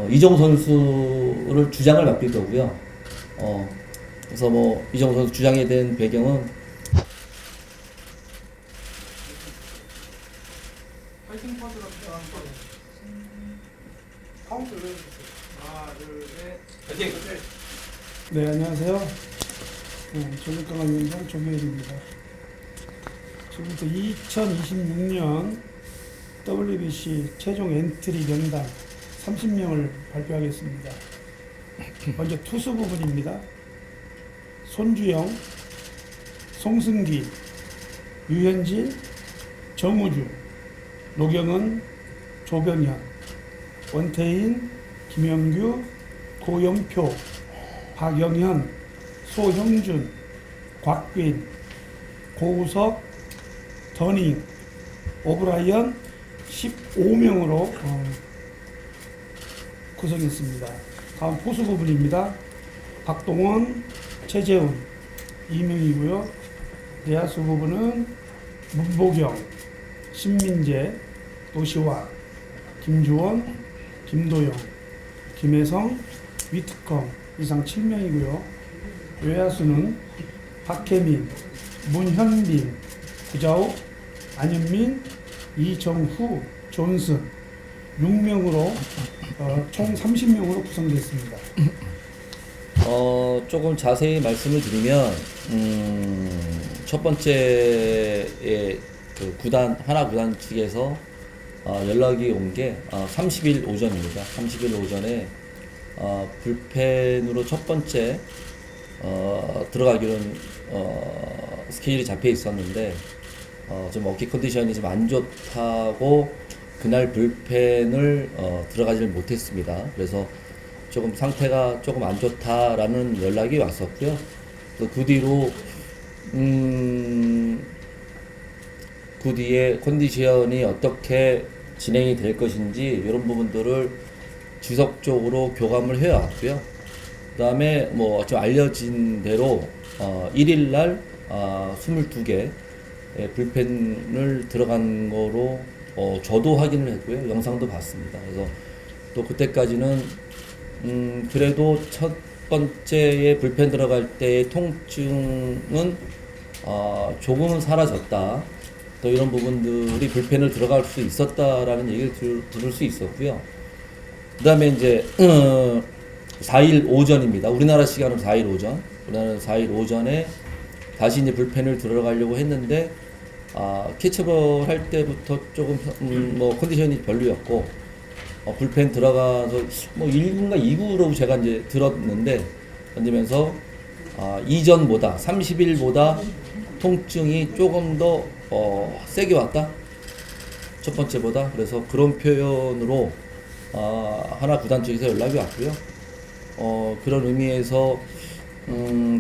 이정우 선수를 주장을 맡길 거고요. 그래서 뭐 이정우 선수 주장에 대한 배경은 파이팅 파트가 필요한 거. 카운트를 해주세요. 하나, 둘, 셋. 파이팅! 네, 안녕하세요. 조국강화위원장 조규현입니다. 지금부터 2026년 WBC 최종 엔트리 명단 30명을 발표하겠습니다. 먼저 투수 부분입니다. 손주영, 송승기, 유현진, 정우주, 노경은, 조병현, 원태인, 김영규, 고영표, 박영현, 소형준, 곽빈, 고우석, 더닝, 오브라이언 15명으로 구성했습니다. 다음 포수 부분입니다. 박동원, 최재훈 2명이고요. 내야수 부분은 문보경, 신민재, 노시환, 김주원, 김도영, 김혜성, 위트컴 이상 7명이고요. 외야수는 박혜민, 문현빈, 구자욱, 안현민, 이정후, 존슨 6명으로 총 30명으로 구성됐습니다. 조금 자세히 말씀을 드리면 첫 번째에 그 구단 하나 구단 측에서 연락이 온 게 30일 오전입니다. 30일 오전에 불펜으로 첫 번째 들어가기로는 스케줄이 잡혀 있었는데 좀 어깨 컨디션이 좀 안 좋다고 그날 불펜을 들어가지를 못했습니다. 그래서 조금 상태가 조금 안 좋다라는 연락이 왔었고요. 또 그 뒤로 그 뒤에 컨디션이 어떻게 진행이 될 것인지 이런 부분들을 지속적으로 교감을 해왔고요. 그 다음에 뭐 좀 알려진 대로 1일날 22개 불펜을 들어간 거로 저도 확인을 했고요. 영상도 봤습니다. 그래서 또 그때까지는 그래도 첫 번째에 불펜 들어갈 때의 통증은 조금은 사라졌다. 또 이런 부분들이 불펜을 들어갈 수 있었다라는 얘기를 들을 수 있었고요. 그 다음에 이제 4일 오전입니다. 우리나라 시간으로 4일 오전. 우리나라 4일 오전에 다시 이제 불펜을 들어가려고 했는데 캐치볼 할 때부터 조금 뭐 컨디션이 별로였고 불펜 들어가서 뭐 1구인가 2구로 제가 이제 들었는데 던지면서 이전보다 30일보다 통증이 조금 더 세게 왔다. 첫 번째보다. 그래서 그런 표현으로 하나 구단 측에서 연락이 왔고요. 그런 의미에서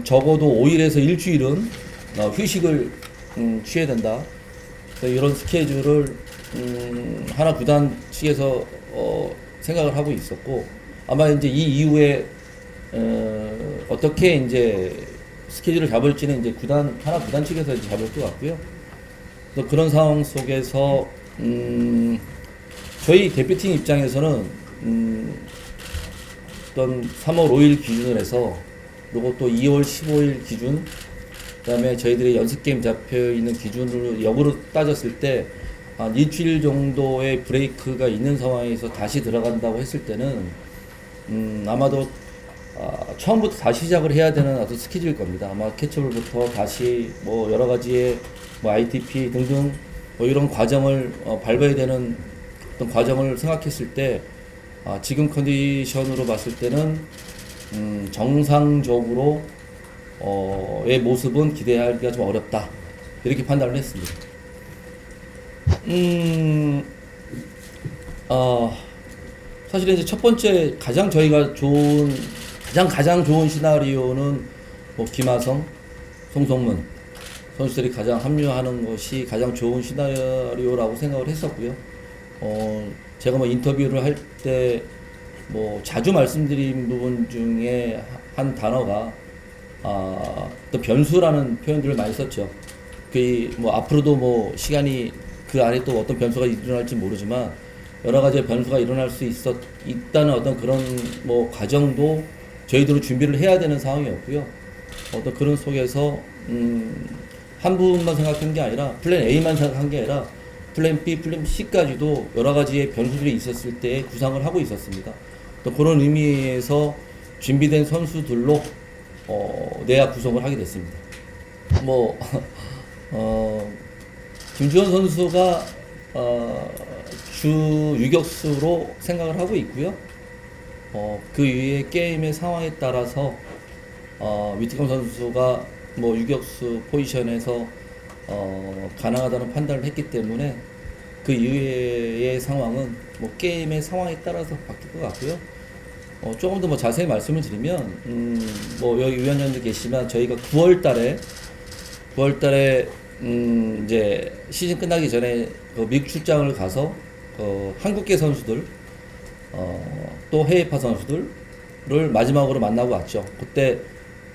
적어도 5일에서 일주일은 휴식을 취해야 된다. 이런 스케줄을 하나 구단 측에서 생각을 하고 있었고 아마 이제 이 이후에 어떻게 이제 스케줄을 잡을지는 이제 하나 구단 측에서 이제 잡을 것 같고요. 그래서 그런 상황 속에서 저희 대표팀 입장에서는 어떤 3월 5일 기준으로 해서 그리고 또 2월 15일 기준 그다음에 저희들의 연습 게임 잡혀 있는 기준으로 역으로 따졌을 때 한 일주일 정도의 브레이크가 있는 상황에서 다시 들어간다고 했을 때는 아마도 처음부터 다시 시작을 해야 되는 어떤 스케줄일 겁니다. 아마 캐치볼부터 다시 뭐 여러 가지의 뭐 ITP 등등 뭐 이런 과정을 밟아야 되는 어떤 과정을 생각했을 때 지금 컨디션으로 봤을 때는 정상적으로 의 모습은 기대하기가 좀 어렵다 이렇게 판단을 했습니다. 사실은 이제 첫 번째 가장 저희가 좋은 가장 좋은 시나리오는 뭐 김하성, 송성문 선수들이 가장 합류하는 것이 가장 좋은 시나리오라고 생각을 했었고요. 제가 뭐 인터뷰를 할 때 뭐 자주 말씀드린 부분 중에 한 단어가 또 변수라는 표현들을 많이 썼죠. 그 뭐 앞으로도 뭐 시간이 그 안에 또 어떤 변수가 일어날지 모르지만 여러 가지 변수가 일어날 수 있다는 어떤 그런 뭐 과정도 저희들은 준비를 해야 되는 상황이었고요. 어떤 그런 속에서 한 부분만 생각한 게 아니라 플랜 A만 생각한 게 아니라 플랜 B, 플랜 C까지도 여러 가지의 변수들이 있었을 때 구상을 하고 있었습니다. 또 그런 의미에서 준비된 선수들로 내야 구성을 하게 됐습니다. 뭐 김주현 선수가 주 유격수로 생각을 하고 있고요. 그 이후에 게임의 상황에 따라서 위트컴 선수가 뭐 유격수 포지션에서 가능하다는 판단을 했기 때문에 그 이후의 상황은 뭐 게임의 상황에 따라서 바뀔 것 같고요. 조금 더 뭐 자세히 말씀을 드리면 뭐 여기 위원장님도 계시지만 저희가 9월달에 이제 시즌 끝나기 전에 그 미국 출장을 가서 한국계 선수들 또 해외파 선수들을 마지막으로 만나고 왔죠. 그때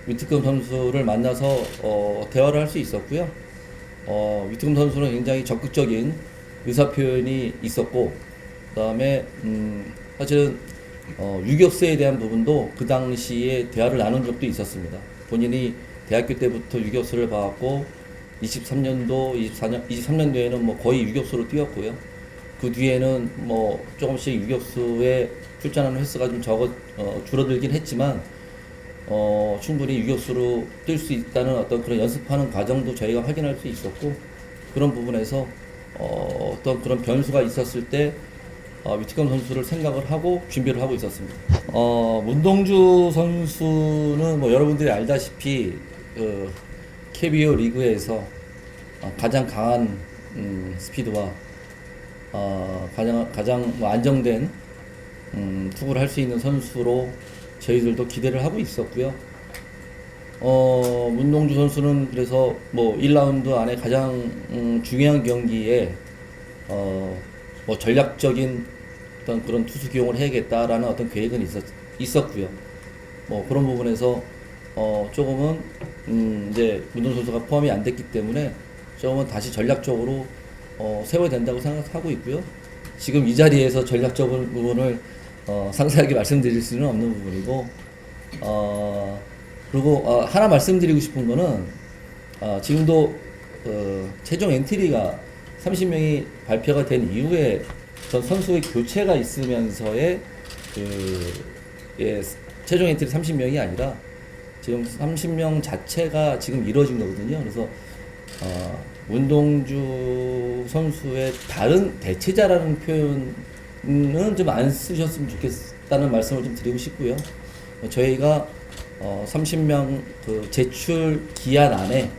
위트컴 선수를 만나서 대화를 할 수 있었고요. 위트컴 선수는 굉장히 적극적인 의사 표현이 있었고, 그다음에 사실은 유격수에 대한 부분도 그 당시에 대화를 나눈 적도 있었습니다. 본인이 대학교 때부터 유격수를 봐왔고 23년도에는 뭐 거의 유격수로 뛰었고요. 그 뒤에는 뭐 조금씩 유격수에 출전하는 횟수가 좀 줄어들긴 했지만 충분히 유격수로 뛸 수 있다는 어떤 그런 연습하는 과정도 저희가 확인할 수 있었고, 그런 부분에서 어떤 그런 변수가 있었을 때 위트컴 선수를 생각을 하고 준비를 하고 있었습니다. 문동주 선수는 뭐 여러분들이 알다시피 KBO 리그에서 가장 강한 스피드와 가장 뭐 안정된 투구를 할 수 있는 선수로 저희들도 기대를 하고 있었고요. 문동주 선수는 그래서 뭐 1라운드 안에 가장 중요한 경기에 뭐 전략적인 어떤 그런 투수 기용을 해야겠다라는 어떤 계획은 있었고요. 뭐 그런 부분에서 조금은 이제 문동주 선수가 포함이 안 됐기 때문에 조금은 다시 전략적으로 세워야 된다고 생각하고 있고요. 지금 이 자리에서 전략적인 부분을 상세하게 말씀드릴 수는 없는 부분이고, 그리고 하나 말씀드리고 싶은 거는 지금도 최종 엔트리가 30명이 발표가 된 이후에 전 선수의 교체가 있으면서의 최종 엔트리 30명이 아니라 지금 30명 자체가 지금 이루어진 거거든요. 그래서 문동주 선수의 다른 대체자라는 표현은 좀 안 쓰셨으면 좋겠다는 말씀을 좀 드리고 싶고요. 저희가 30명 그 제출 기한 안에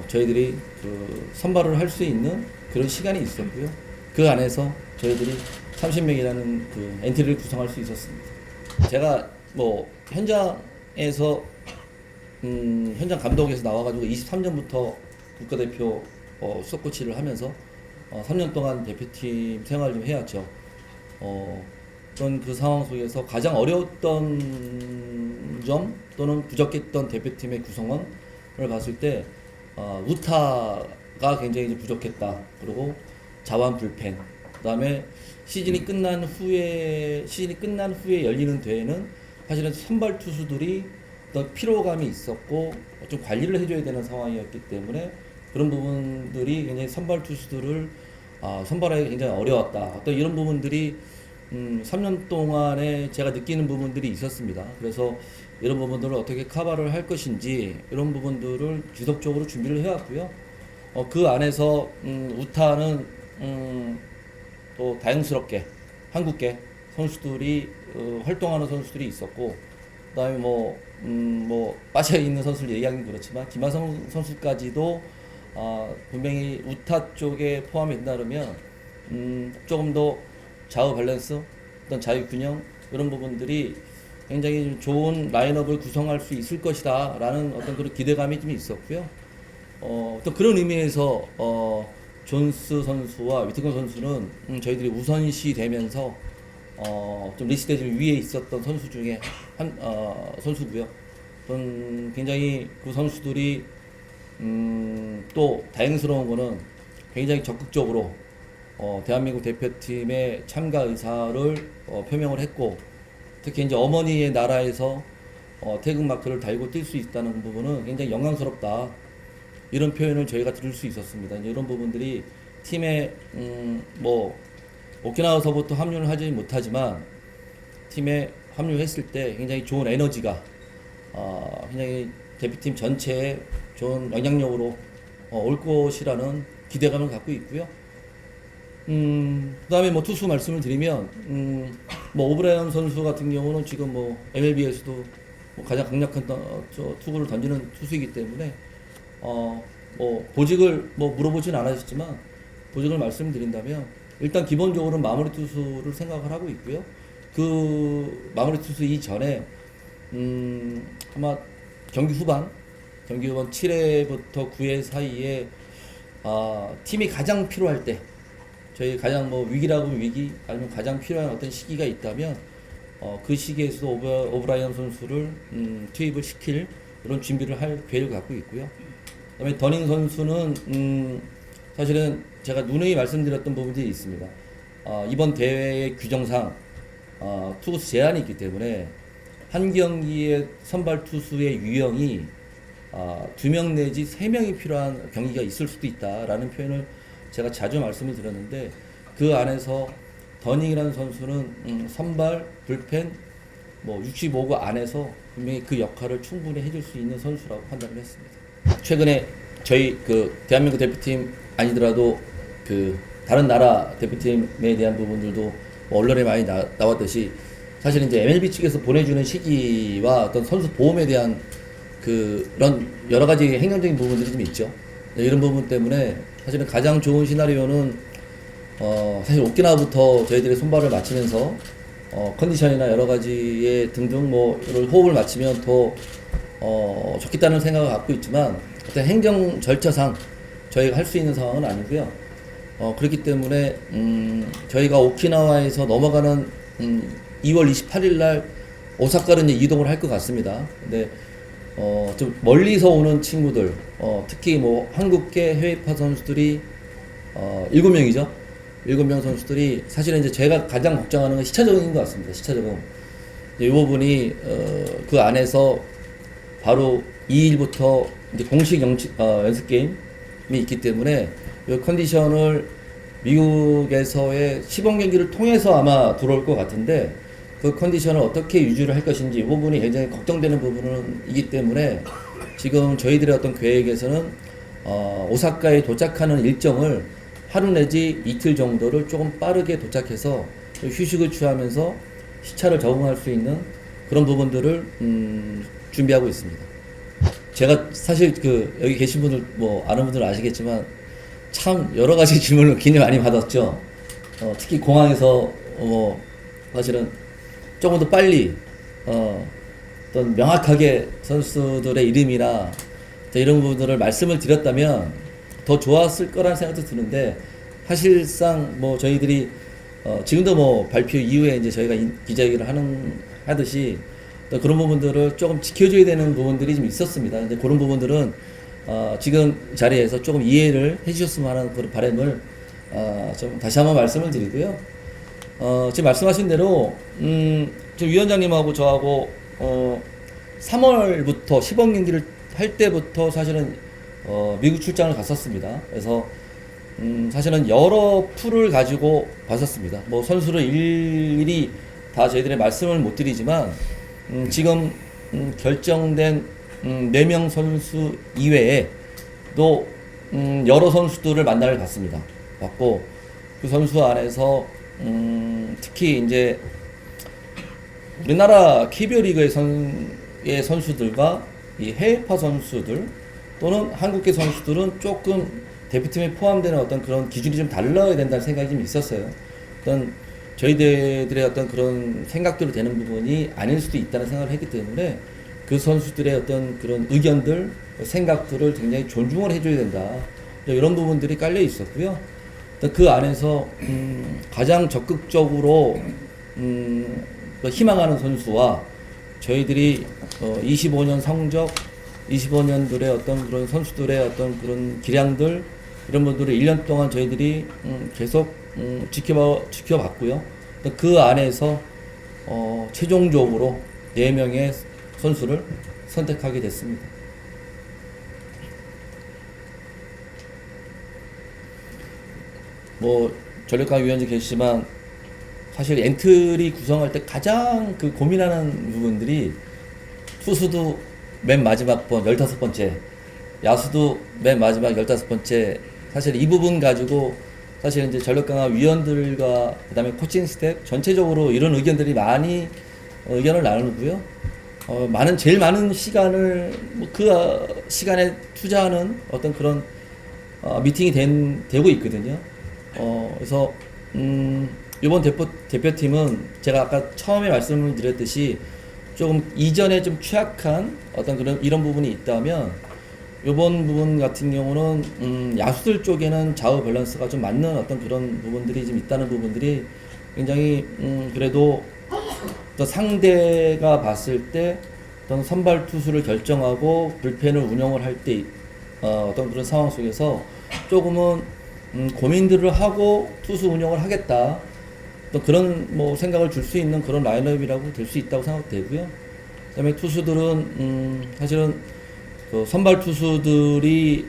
저희들이 그 선발을 할 수 있는 그런 시간이 있었고요. 그 안에서 저희들이 30명이라는 그 엔트리를 구성할 수 있었습니다. 제가 뭐 현장에서 현장 감독에서 나와가지고 23년부터 국가대표 수석 코치를 하면서 3년 동안 대표팀 생활을 좀 해왔죠. 그런 그 상황 속에서 가장 어려웠던 점 또는 부족했던 대표팀의 구성원을 봤을 때 우타가 굉장히 부족했다. 그리고 자완 불펜. 그다음에 시즌이 끝난 후에 열리는 대회는 사실은 선발 투수들이 어떤 피로감이 있었고 좀 관리를 해줘야 되는 상황이었기 때문에 그런 부분들이 굉장히 선발 투수들을 선발하기 굉장히 어려웠다. 어떤 이런 부분들이 3년 동안에 제가 느끼는 부분들이 있었습니다. 그래서 이런 부분들을 어떻게 커버를 할 것인지 이런 부분들을 지속적으로 준비를 해왔고요. 그 안에서 우타는 또 다행스럽게 한국계 선수들이 활동하는 선수들이 있었고, 그다음에 뭐 빠져 있는 선수를 얘기하기는 그렇지만 김하성 선수까지도 분명히 우타 쪽에 포함이 된다면 조금 더 좌우 밸런스, 어떤 자유 균형 이런 부분들이 굉장히 좋은 라인업을 구성할 수 있을 것이다라는 어떤 그런 기대감이 좀 있었고요. 어떤 그런 의미에서 존스 선수와 위트컴 선수는 저희들이 우선시 되면서 좀 리스트에 좀 위에 있었던 선수 중에 한 선수고요. 굉장히 그 선수들이 또 다행스러운 거는 굉장히 적극적으로 대한민국 대표팀의 참가 의사를 표명을 했고, 특히 이제 어머니의 나라에서 태극마크를 달고 뛸 수 있다는 부분은 굉장히 영광스럽다. 이런 표현을 저희가 들을 수 있었습니다. 이제 이런 부분들이 팀에 뭐 오키나와서부터 합류를 하지 못하지만 팀에 합류했을 때 굉장히 좋은 에너지가 굉장히 대표팀 전체에 좋은 영향력으로 올 것이라는 기대감을 갖고 있고요. 그다음에 뭐 투수 말씀을 드리면 뭐 오브라이언 선수 같은 경우는 지금 뭐 MLB에서도 뭐 가장 강력한 투구를 던지는 투수이기 때문에 뭐 보직을 뭐 물어보진 않으셨지만 보직을 말씀드린다면 일단 기본적으로 마무리 투수를 생각을 하고 있고요. 그 마무리 투수 이전에 아마 경기 후반 7회부터 9회 사이에 팀이 가장 필요할 때 저희 가장 뭐 위기라고 위기 아니면 가장 필요한 어떤 시기가 있다면 그 시기에서도 오브라이언 선수를 투입을 시킬 그런 준비를 할 계획을 갖고 있고요. 그다음에 더닝 선수는 사실은 제가 누누이 말씀드렸던 부분들이 있습니다. 이번 대회의 규정상 투구수 제한이 있기 때문에 한 경기에 선발 투수의 유형이 2명 내지 3명이 필요한 경기가 있을 수도 있다라는 표현을 제가 자주 말씀을 드렸는데 그 안에서 더닝이라는 선수는 선발, 불펜, 뭐 65구 안에서 분명히 그 역할을 충분히 해줄 수 있는 선수라고 판단을 했습니다. 최근에 저희 그 대한민국 대표팀 아니더라도 그 다른 나라 대표팀에 대한 부분들도 뭐 언론에 많이 나왔듯이 사실 이제 MLB 측에서 보내주는 시기와 어떤 선수 보험에 대한 그런 여러 가지 행정적인 부분들이 좀 있죠. 이런 부분 때문에 사실은 가장 좋은 시나리오는 사실 오키나와부터 저희들이 손발을 맞추면서 컨디션이나 여러 가지의 등등 뭐 이런 호흡을 맞추면 더 좋겠다는 생각을 갖고 있지만 어떤 행정 절차상 저희가 할 수 있는 상황은 아니고요. 그렇기 때문에 저희가 오키나와에서 넘어가는 2월 28일 날 오사카로 이제 이동을 할 것 같습니다. 근데 좀 멀리서 오는 친구들, 특히 뭐 한국계 해외파 선수들이 7명이죠. 7명 선수들이 사실은 이제 제가 가장 걱정하는 건 시차 적응인 것 같습니다. 시차 적응. 이 부분이 그 안에서 바로 2일부터 이제 공식 연습 게임이 있기 때문에 이 컨디션을 미국에서의 시범 경기를 통해서 아마 들어올 것 같은데 그 컨디션을 어떻게 유지를 할 것인지 이 부분이 굉장히 걱정되는 부분이기 때문에 지금 저희들의 어떤 계획에서는 오사카에 도착하는 일정을 하루 내지 이틀 정도를 조금 빠르게 도착해서 휴식을 취하면서 시차를 적응할 수 있는 그런 부분들을 준비하고 있습니다. 제가 사실 그 여기 계신 분들 뭐 아는 분들은 아시겠지만 참 여러 가지 질문을 굉장히 많이 받았죠. 특히 공항에서 사실은 조금 더 빨리 어떤 명확하게 선수들의 이름이나 이런 부분들을 말씀을 드렸다면 더 좋았을 거라는 생각도 드는데 사실상 뭐 저희들이 지금도 뭐 발표 이후에 이제 저희가 기자회견을 하듯이 또 그런 부분들을 조금 지켜줘야 되는 부분들이 좀 있었습니다. 근데 그런 부분들은 지금 자리에서 조금 이해를 해주셨으면 하는 그런 바람을 좀 다시 한번 말씀을 드리고요. 지금 말씀하신 대로 저 위원장님하고 저하고 3월부터 시범 경기를 할 때부터 사실은 미국 출장을 갔었습니다. 그래서 사실은 여러 풀을 가지고 봤었습니다. 뭐 선수를 일일이 다 저희들의 말씀을 못 드리지만 지금 결정된 4명 선수 이외에 또 여러 선수들을 만나러 갔습니다. 갔고 그 선수 안에서 특히 이제 우리나라 KBO 리그의 선수들과 이 해외파 선수들 또는 한국계 선수들은 조금 대표팀에 포함되는 어떤 그런 기준이 좀 달라야 된다는 생각이 좀 있었어요. 어떤 저희들의 어떤 그런 생각대로 되는 부분이 아닐 수도 있다는 생각을 했기 때문에 그 선수들의 어떤 그런 의견들, 생각들을 굉장히 존중을 해줘야 된다. 이런 부분들이 깔려 있었고요. 그 안에서 가장 적극적으로 희망하는 선수와 저희들이 25년 성적, 25년들의 어떤 그런 선수들의 어떤 그런 기량들 이런 분들을 1년 동안 저희들이 계속 지켜봤고요. 그 안에서 최종적으로 4명의 선수를 선택하게 됐습니다. 뭐 전력강 위원님 계시지만 사실 엔트리 구성할 때 가장 그 고민하는 부분들이 투수도 맨 마지막 번 15번째, 야수도 맨 마지막 15번째. 사실 이 부분 가지고 사실 이제 전력 강화 위원들과 그다음에 코칭 스텝 전체적으로 이런 의견들이 많이 의견을 나누고요. 제일 많은 시간을 그 시간에 투자하는 어떤 그런 미팅이 되고 있거든요. 그래서 이번 대표팀은 제가 아까 처음에 말씀을 드렸듯이 조금 이전에 좀 취약한 어떤 그런 이런 부분이 있다면 이번 부분 같은 경우는 야수들 쪽에는 좌우 밸런스가 좀 맞는 어떤 그런 부분들이 좀 있다는 부분들이 굉장히 그래도 또 상대가 봤을 때 어떤 선발 투수를 결정하고 불펜을 운영을 할 때 어떤 그런 상황 속에서 조금은 고민들을 하고 투수 운영을 하겠다. 또 그런 뭐 생각을 줄 수 있는 그런 라인업이라고 될 수 있다고 생각되고요. 그다음에 투수들은 사실은 그 선발 투수들이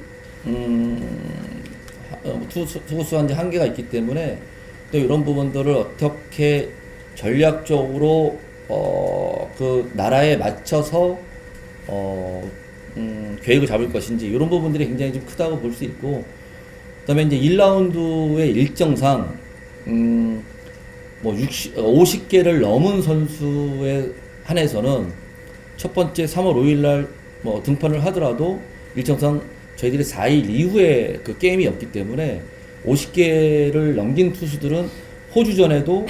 투수한 이제 한계가 있기 때문에 또 이런 부분들을 어떻게 전략적으로 그 나라에 맞춰서 계획을 잡을 것인지 이런 부분들이 굉장히 좀 크다고 볼 수 있고, 그다음에 이제 1라운드의 일정상 뭐 50개를 넘은 선수에 한해서는 첫 번째 3월 5일 날 뭐 등판을 하더라도 일정상 저희들이 4일 이후에 그 게임이었기 때문에 50개를 넘긴 투수들은 호주전에도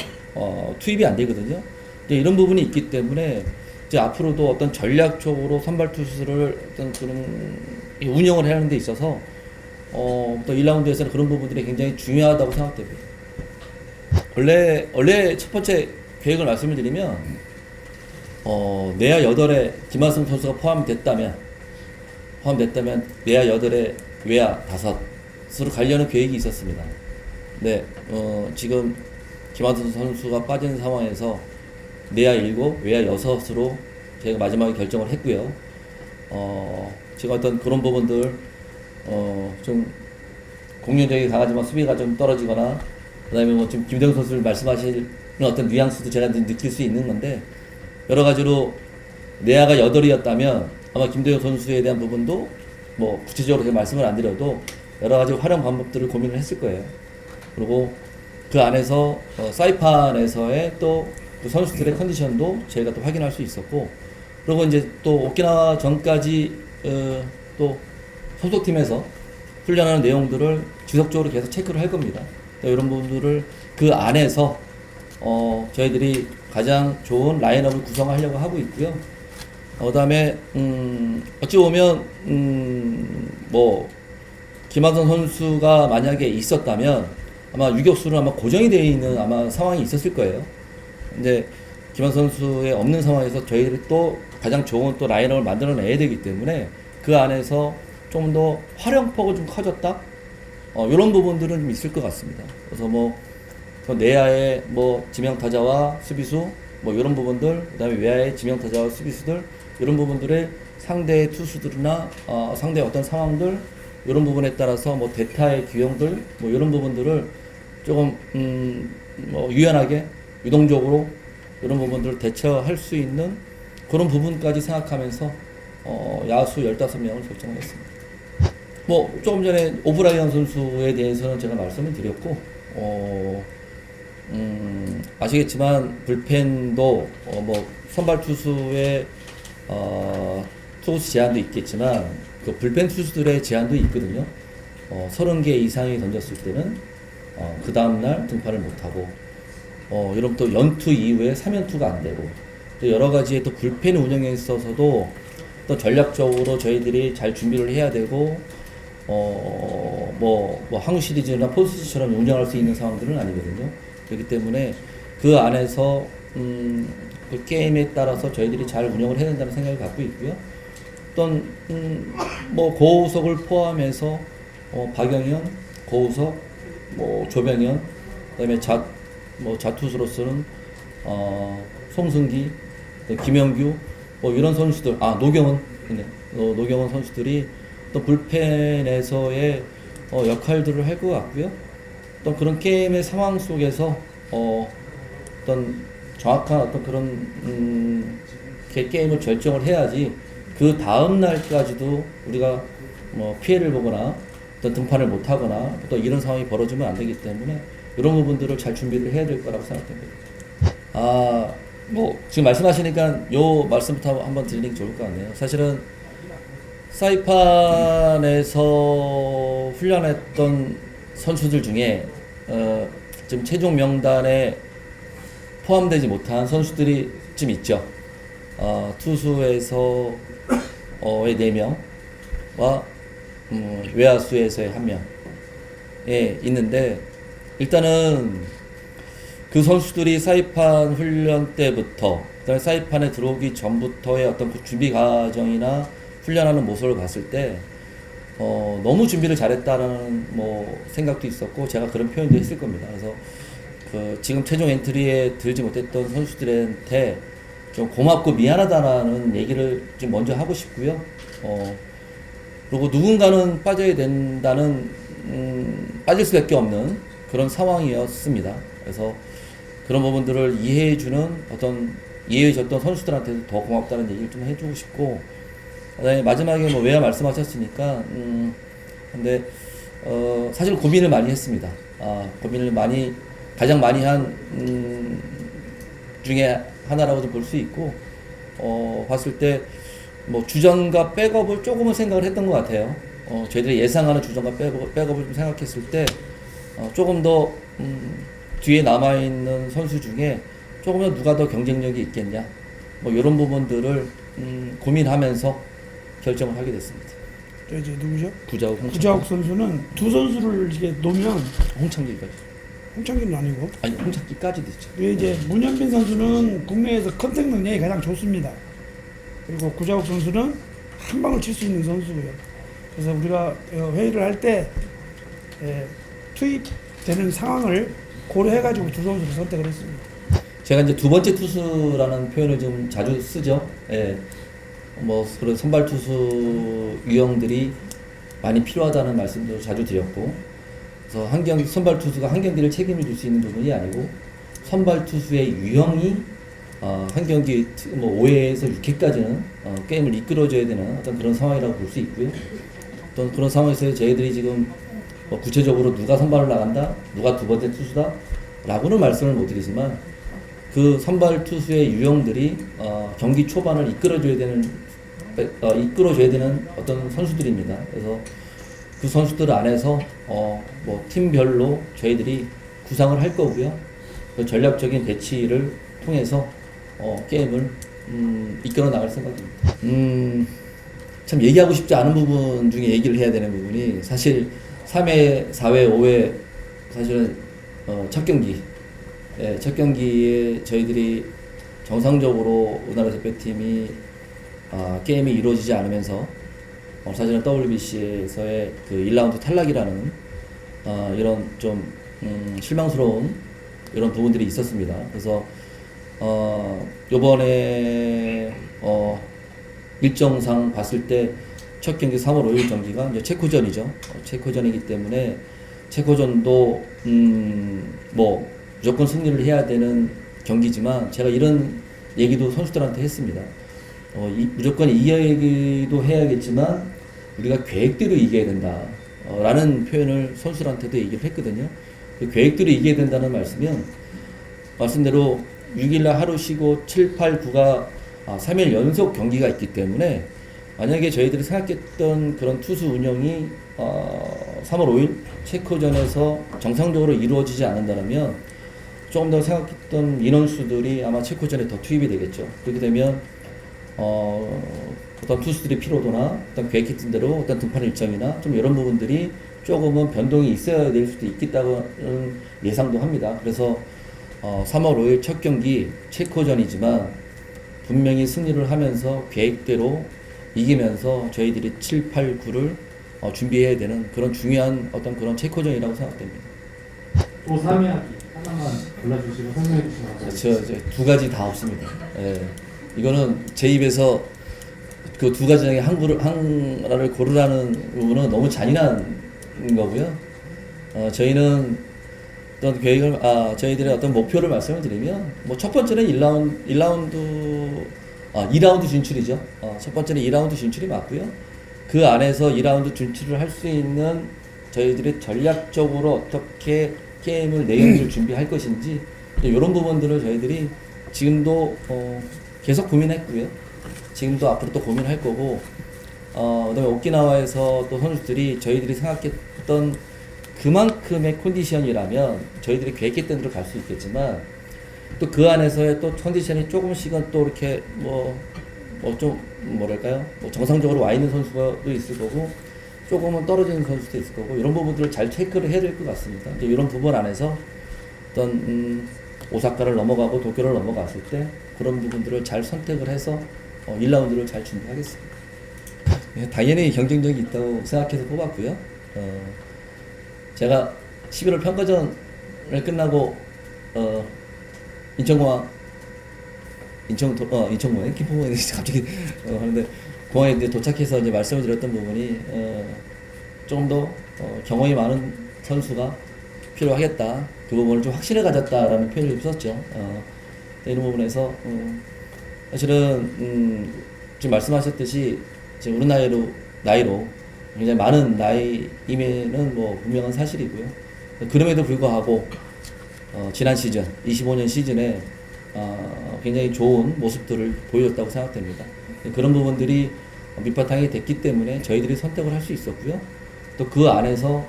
투입이 안 되거든요. 이런 부분이 있기 때문에 이제 앞으로도 어떤 전략적으로 선발 투수를 어떤 그런 운영을 해야 하는 데 있어서 또 1라운드에서는 그런 부분들이 굉장히 중요하다고 생각됩니다. 원래 첫 번째 계획을 말씀을 드리면 내야 8에 김한승 선수가 포함됐다면 내야 8에 외야 5으로 가려는 계획이 있었습니다. 네, 지금 김한승 선수가 빠진 상황에서 내야 7, 외야 6으로 저희가 마지막에 결정을 했고요. 제가 어떤 그런 부분들 좀 공격력이 강하지만 수비가 좀 떨어지거나 그다음에 뭐 지금 김대웅 선수를 말씀하시는 어떤 뉘앙스도 제가 느낄 수 있는 건데, 여러 가지로 내야가 8이었다면 아마 김대웅 선수에 대한 부분도 뭐 구체적으로 제가 말씀을 안 드려도 여러 가지 활용 방법들을 고민을 했을 거예요. 그리고 그 안에서 사이판에서의 또 그 선수들의 컨디션도 저희가 또 확인할 수 있었고, 그리고 이제 또 오키나와 전까지 또 소속팀에서 훈련하는 내용들을 지속적으로 계속 체크를 할 겁니다. 이런 부분들을 그 안에서 저희들이 가장 좋은 라인업을 구성하려고 하고 있고요. 그다음에 어찌 보면 뭐 김한선 선수가 만약에 있었다면 아마 유격수는 아마 고정이 되어 있는 아마 상황이 있었을 거예요. 근데 김한선 선수의 없는 상황에서 저희들이 또 가장 좋은 또 라인업을 만들어내야 되기 때문에 그 안에서 좀 더 활용폭이 좀 커졌다. 이런 부분들은 좀 있을 것 같습니다. 그래서 뭐 내야의 뭐 지명타자와 수비수 뭐 이런 부분들, 그다음에 외야의 지명타자와 수비수들 이런 부분들의 상대의 투수들이나 상대의 어떤 상황들 이런 부분에 따라서 뭐 대타의 기용들 뭐 이런 부분들을 조금 뭐 유연하게 유동적으로 이런 부분들을 대처할 수 있는 그런 부분까지 생각하면서 야수 15명을 결정했습니다. 뭐 조금 전에 오브라이언 선수에 대해서는 제가 말씀을 드렸고, 아시겠지만 불펜도 뭐 선발 투수의 투수 제한도 있겠지만 그 불펜 투수들의 제한도 있거든요. 30개 이상이 던졌을 때는 그 다음날 등판을 못하고, 이러면 또 연투 이후에 3연투가 안 되고, 또 여러 가지의 또 불펜 운영에 있어서도 또 전략적으로 저희들이 잘 준비를 해야 되고, 뭐 한국 시리즈나 포스트처럼 운영할 수 있는 상황들은 아니거든요. 그렇기 때문에 그 안에서 그 게임에 따라서 저희들이 잘 운영을 해야 된다는 생각을 갖고 있고요. 어떤 뭐 고우석을 포함해서 박영현, 고우석, 뭐 조병현 그다음에 자투수로서는 송승기, 또 김영규 뭐 이런 선수들, 노경원, 네. 노경원 선수들이 또 불펜에서의 역할들을 할 것 같고요. 또 그런 게임의 상황 속에서 어떤 정확한 어떤 그런 게임을 결정을 해야지 그 다음 날까지도 우리가 뭐 피해를 보거나 어떤 등판을 못하거나 또 이런 상황이 벌어지면 안 되기 때문에 이런 부분들을 잘 준비를 해야 될 거라고 생각됩니다. 뭐 지금 말씀하시니까 요 말씀부터 한번 드리는 게 좋을 것 같네요. 사실은 사이판에서 훈련했던 선수들 중에 지금 최종 명단에 포함되지 못한 선수들이 좀 있죠. 투수에서의 4명과 외야수에서의 1명에 있는데, 일단은 그 선수들이 사이판 훈련 때부터, 그다음에 사이판에 들어오기 전부터의 어떤 그 준비 과정이나 훈련하는 모습을 봤을 때 너무 준비를 잘했다는 뭐 생각도 있었고, 제가 그런 표현도 했을 겁니다. 그래서 지금 최종 엔트리에 들지 못했던 선수들한테 좀 고맙고 미안하다라는 얘기를 좀 먼저 하고 싶고요. 그리고 누군가는 빠져야 된다는 빠질 수밖에 없는 그런 상황이었습니다. 그래서 그런 부분들을 이해해줬던 선수들한테도 더 고맙다는 얘기를 좀 해주고 싶고, 그다음에 마지막에 뭐 외야 말씀하셨으니까 근데 사실 고민을 많이 했습니다. 고민을 가장 많이 한 중에 하나라고 좀 볼 수 있고, 봤을 때 뭐 주전과 백업을 조금은 생각을 했던 것 같아요. 저희들이 예상하는 주전과 백업을 좀 생각했을 때 조금 더 뒤에 남아있는 선수 중에 조금 더 누가 더 경쟁력이 있겠냐, 뭐 이런 부분들을 고민하면서 결정을 하게 됐습니다. 이제 누구죠? 구자욱 선수는 두 선수를 이게 놓으면 홍창기까지. 홍창기는 아니고. 아니, 홍창기까지도 있죠. 이제 문현빈 선수는 국내에서 컨택 능력이 가장 좋습니다. 그리고 구자욱 선수는 한 방을 칠 수 있는 선수고요. 그래서 우리가 회의를 할 때 투입되는 상황을 고려해가지고 두 선수를 선택을 했습니다. 제가 이제 두 번째 투수라는 표현을 좀 자주 쓰죠. 뭐 그런 선발 투수 유형들이 많이 필요하다는 말씀도 자주 드렸고, 그래서 선발 투수가 한 경기를 책임을 질 수 있는 부분이 아니고, 선발 투수의 유형이 한 경기 뭐 5회에서 6회까지는 게임을 이끌어줘야 되는 어떤 그런 상황이라고 볼 수 있고요. 어떤 그런 상황에서 저희들이 지금 뭐 구체적으로 누가 선발을 나간다, 누가 두 번째 투수다 라고는 말씀을 못 드리지만, 그 선발 투수의 유형들이 경기 초반을 이끌어줘야 되는 어떤 선수들입니다. 그래서 그 선수들 안에서 뭐 팀별로 저희들이 구상을 할 거고요. 그 전략적인 배치를 통해서 게임을 이끌어 나갈 생각입니다. 참 얘기하고 싶지 않은 부분 중에 얘기를 해야 되는 부분이, 사실 3회, 4회, 5회 사실은 첫 경기에 저희들이 정상적으로 우리나라 대표팀이 게임이 이루어지지 않으면서 사실은 WBC에서의 그 1라운드 탈락이라는 이런 좀 실망스러운 이런 부분들이 있었습니다. 그래서 요번에 일정상 봤을 때 첫 경기 3월 5일 경기가 이제 체코전이죠. 체코전이기 때문에 체코전도 뭐 무조건 승리를 해야 되는 경기지만, 제가 이런 얘기도 선수들한테 했습니다. 무조건 이기기도 해야겠지만 우리가 계획대로 이겨야 된다 라는 표현을 선수들한테도 얘기를 했거든요. 그 계획대로 이겨야 된다는 말씀은, 말씀대로 6일날 하루 쉬고 7, 8, 9가 3일 연속 경기가 있기 때문에, 만약에 저희들이 생각했던 그런 투수 운영이 3월 5일 체코전에서 정상적으로 이루어지지 않는다면 조금 더 생각했던 인원수들이 아마 체코전에 더 투입이 되겠죠. 그렇게 되면 어떤 투수들의 피로도나 어떤 계획했던 대로 어떤 등판 일정이나 좀 이런 부분들이 조금은 변동이 있어야 될 수도 있겠다는 예상도 합니다. 그래서 3월 5일 첫 경기 체코전이지만 분명히 승리를 하면서 계획대로 이기면서 저희들이 7, 8, 9를 준비해야 되는 그런 중요한 어떤 그런 체코전이라고 생각됩니다. 또 3위하기 하나만 골라주시고 설명해 주시면 그렇죠. 이제 두 가지 다 없습니다. 예. 이거는 제 입에서 그 두 가지 중에 하나를 고르라는 부분은 너무 잔인한 거고요. 저희는 어떤 계획을, 저희들의 어떤 목표를 말씀을 드리면, 뭐 첫 번째는 2라운드 진출이죠. 첫 번째는 2라운드 진출이 맞고요. 그 안에서 2라운드 진출을 할 수 있는 저희들이 전략적으로 어떻게 게임을 내용을 준비할 것인지, 이런 부분들을 저희들이 지금도 계속 고민했고요. 지금도 앞으로 또 고민할 거고, 그다음에 오키나와에서 또 선수들이 저희들이 생각했던 그만큼의 컨디션이라면 저희들이 계획했던 대로 갈 수 있겠지만, 또 그 안에서의 또 컨디션이 조금씩은 또 이렇게 좀 뭐랄까요, 정상적으로 와 있는 선수가 또 있을 거고, 조금은 떨어지는 선수도 있을 거고, 이런 부분들을 잘 체크를 해야 될 것 같습니다. 이제 이런 부분 안에서 어떤 오사카를 넘어가고 도쿄를 넘어갔을 때 그런 부분들을 잘 선택을 해서 1라운드를 잘 준비하겠습니다. 당연히 경쟁력이 있다고 생각해서 뽑았고요. 제가 11월 평가전을 끝나고 인천공항에 김포공항에 갑자기 하는데, 공항에 이제 도착해서 이제 말씀을 드렸던 부분이 조금 더 경험이 많은 선수가 필요하겠다. 그 부분을 좀 확신을 가졌다라는 표현을 썼죠. 이런 부분에서 사실은 지금 말씀하셨듯이 지금 우리 나이로 굉장히 많은 나이임에는 뭐 분명한 사실이고요. 그럼에도 불구하고 지난 시즌 25년 시즌에 굉장히 좋은 모습들을 보여줬다고 생각됩니다. 그런 부분들이 밑바탕이 됐기 때문에 저희들이 선택을 할 수 있었고요. 또 그 안에서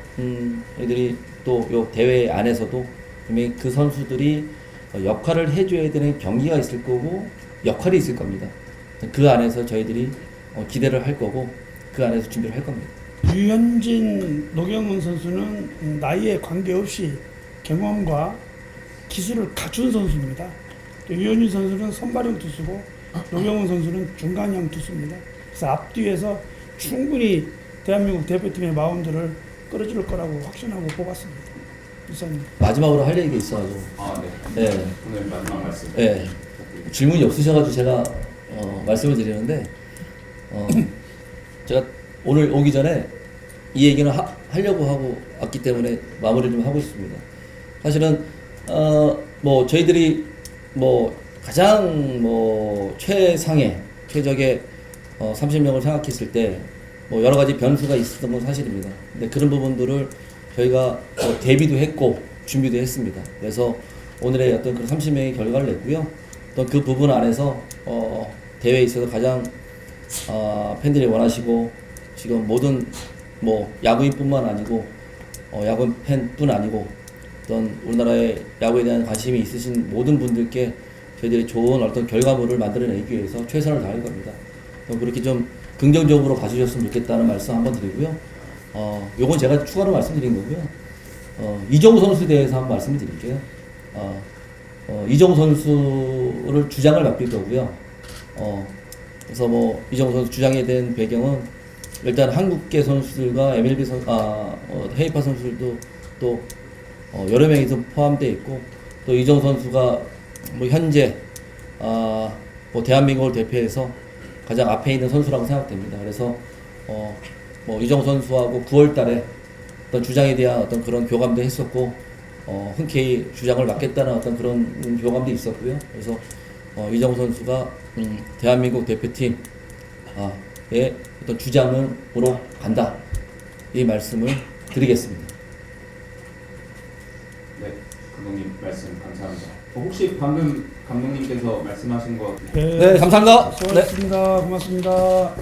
저희들이 또 요 대회 안에서도 분명히 그 선수들이 역할을 해줘야 되는 경기가 있을 거고 역할이 있을 겁니다. 그 안에서 저희들이 기대를 할 거고 그 안에서 준비를 할 겁니다. 유현진, 노경은 선수는 나이에 관계없이 경험과 기술을 갖춘 선수입니다. 또 유현진 선수는 선발형 투수고 노경은 선수는 중간형 투수입니다. 그래서 앞뒤에서 충분히 대한민국 대표팀의 마운드를 끌어줄 거라고 확신하고 뽑았습니다. 이사님. 마지막으로 할 얘기가 있어가지고. 네. 네. 오늘 마지막 말씀. 네. 질문이 없으셔가지고 제가 말씀을 드리는데, 제가 오늘 오기 전에 이 얘기는 하려고 하고 왔기 때문에 마무리를 좀 하고 있습니다. 사실은 뭐 저희들이 뭐 가장 뭐 최적의 30명을 생각했을 때 뭐 여러 가지 변수가 있었던 건 사실입니다. 근데 그런 부분들을 저희가 대비도 했고 준비도 했습니다. 그래서 오늘의 어떤 그런 30명의 결과를 냈고요. 또 그 부분 안에서 대회에 있어서 가장 팬들이 원하시고 지금 모든 뭐 야구인뿐만 아니고 야구 팬뿐 아니고 어떤 우리나라의 야구에 대한 관심이 있으신 모든 분들께 저희들이 좋은 어떤 결과물을 만들어내기 위해서 최선을 다할 겁니다. 그렇게 좀 긍정적으로 봐주셨으면 좋겠다는 말씀 한번 드리고요. 요건 제가 추가로 말씀드린 거고요. 이정우 선수에 대해서 한번 말씀을 드릴게요. 이정우 선수를 주장을 맡길 거고요. 그래서 뭐 이정우 선수 주장에 대한 배경은 일단 한국계 선수들과 MLB 해외파 선수들도 또 여러 명이 좀 포함되어 있고, 또 이정우 선수가 뭐 현재 뭐 대한민국을 대표해서 가장 앞에 있는 선수라고 생각됩니다. 그래서 뭐 이정우 선수하고 9월달에 어떤 주장에 대한 어떤 그런 교감도 했었고, 흔쾌히 주장을 맡겠다는 어떤 그런 교감도 있었고요. 그래서 이정우 선수가 대한민국 대표팀의 어떤 주장으로 간다, 이 말씀을 드리겠습니다. 네, 감독님 말씀 감사합니다. 혹시 방금 감독님께서 말씀하신 거 네, 감사합니다. 수고하셨습니다. 고맙습니다.